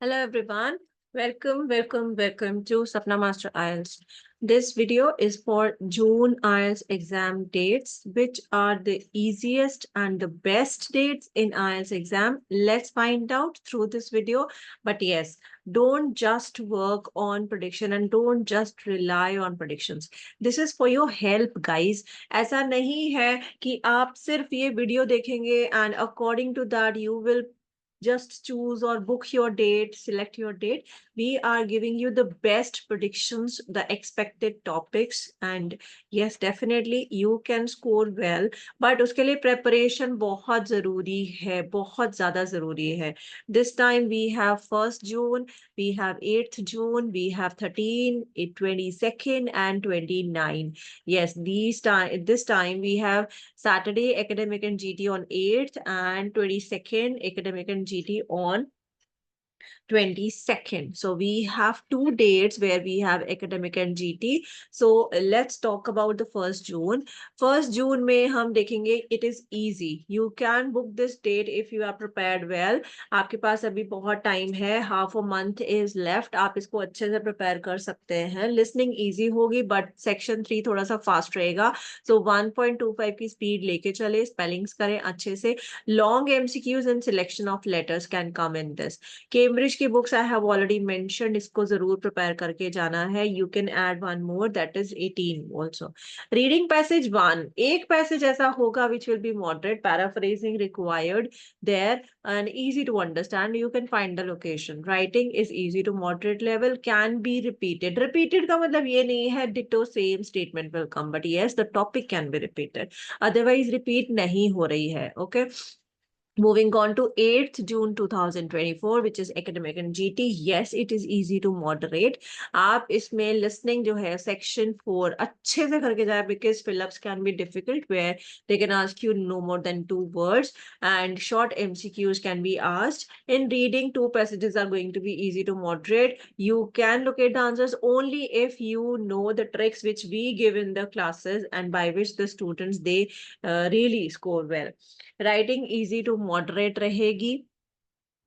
Hello everyone. Welcome to Sapna Master IELTS. This video is for June IELTS exam dates, which are the easiest and the best dates in IELTS exam. Let's find out through this video. But yes, don't just work on prediction and don't just rely on predictions. This is for your help, guys. ऐसा नहीं है कि आप सिर्फ ये video देखेंगे and according to that you will just choose or book your date, select your date. We are giving you the best predictions, the expected topics, and yes, definitely you can score well. But उसके लिए preparation बहुत जरूरी है, बहुत ज़्यादा ज़रूरी है. This time we have 1st June, we have 8th June, we have 13, 22nd, and 29. Yes, this time we have Saturday academic and GT on 8th and 22nd academic and GT on 22nd. So we have 2 dates where we have academic and GT. So let's talk about the 1st June. 1st June में हम देखेंगे it is easy. You can book this date if you are prepared well. आपके पास अभी बहुत time है, half a month is left. आप इसको अच्छे से प्रिपेयर कर सकते हैं. लिसनिंग इजी होगी बट सेक्शन 3 थोड़ा सा फास्ट रहेगा. सो 1.25 की स्पीड लेके चले, स्पेलिंग्स करें अच्छे से. Long MCQs and selection of letters can come in this. Cambridge की books I have already mentioned, इसको जरूर प्रिपेयर करके जाना है. You can add one more, that is 18 also. Reading passage 1, एक पैसेज ऐसा होगा which will be moderate, paraphrasing required there and easy to understand. You can find the location. Writing is easy to moderate level, can be repeated. Repeated का मतलब ये नहीं है ditto same statement will come, but yes, the topic can be repeated. Otherwise repeat नहीं हो रही है. Okay. Moving on to 8th June 2024, which is academic and GT. Yes, it is easy to moderate. आप इसमें listening जो है section 4 अच्छे से करके जाए, because fill-ups can be difficult where they can ask you no more than 2 words and short MCQs can be asked. In reading, 2 passages are going to be easy to moderate. You can locate the answers only if you know the tricks which we give in the classes and by which the students they really score well. Writing easy to moderate रहेगी.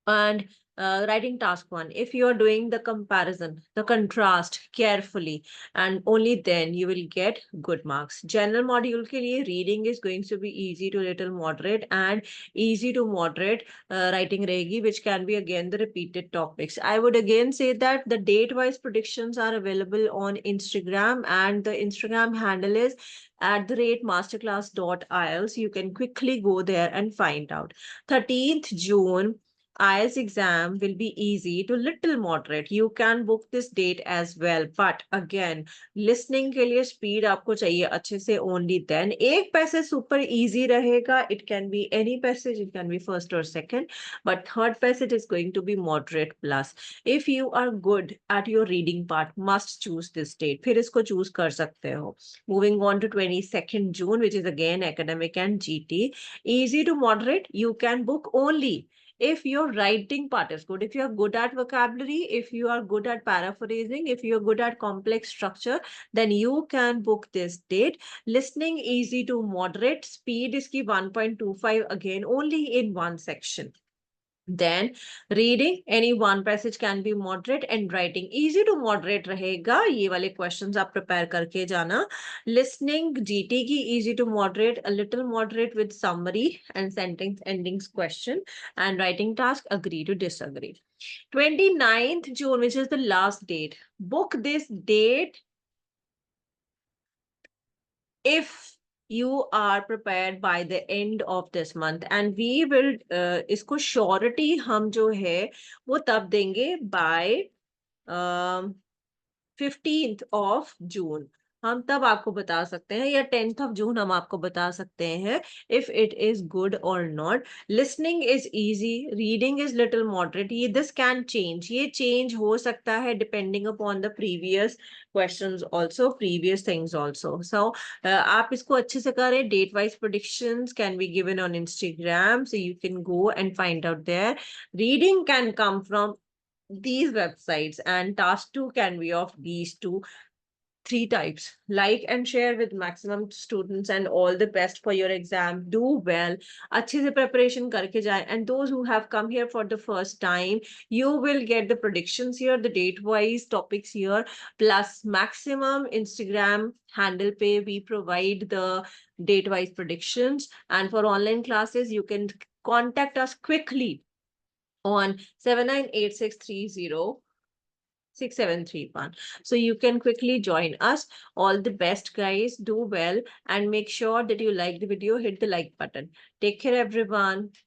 And writing task 1, if you are doing the comparison, the contrast carefully, and only then you will get good marks. General module के लिए reading is going to be easy to little moderate and easy to moderate. Writing रहेगी, which can be again the repeated topics. I would again say that the date wise predictions are available on Instagram, and the Instagram handle is @masterclass.ielts. You can quickly go there and find out. 13th June IELTS exam will be easy to little moderate. You can book this date as well. But again, listening के लिए speed आपको चाहिए अच्छे से, only then. एक passage super easy रहेगा. It can be any passage. It can be first or second. But third passage is going to be moderate plus. If you are good at your reading part, must choose this date. फिर इसको choose कर सकते हो. Moving on to 22nd June, which is again academic and GT. Easy to moderate. You can book only if your writing part is good, if you are good at vocabulary, if you are good at paraphrasing, if you are good at complex structure, then you can book this date. Listening easy to moderate, speed is की 1.25 again only in one section. Then reading any one passage can be moderate, and writing easy to moderate रहेगा. ये वाले questions आप prepare करके जाना. Listening GT की easy to moderate, a little moderate with summary and sentence endings question, and writing task agree to disagree. 29th June, which is the last date. Book this date if you are prepared by the end of this month, and we will इसको surety हम जो है वो तब देंगे by 15th of June. हम तब आपको बता सकते हैं, या 10th of June हम आपको बता सकते हैं if it is good or not. Listening is easy, reading is little moderate. ये this can change, ये change हो सकता है depending upon the previous questions also, previous things also. So आप इसको अच्छे से करें. Date wise predictions can be given on Instagram, so you can go and find out there. Reading can come from these websites, and task 2 can be of these two three types. Like and share with maximum students, and all the best for your exam. Do well. अच्छे से preparation करके जाए. And those who have come here for the first time, you will get the predictions here, the date-wise topics here, plus maximum Instagram handle pay. We provide the date-wise predictions. And for online classes, you can contact us quickly on 798630 6731. So you can quickly join us. All the best, guys. Do well and make sure that you like the video, hit the like button. Take care, everyone.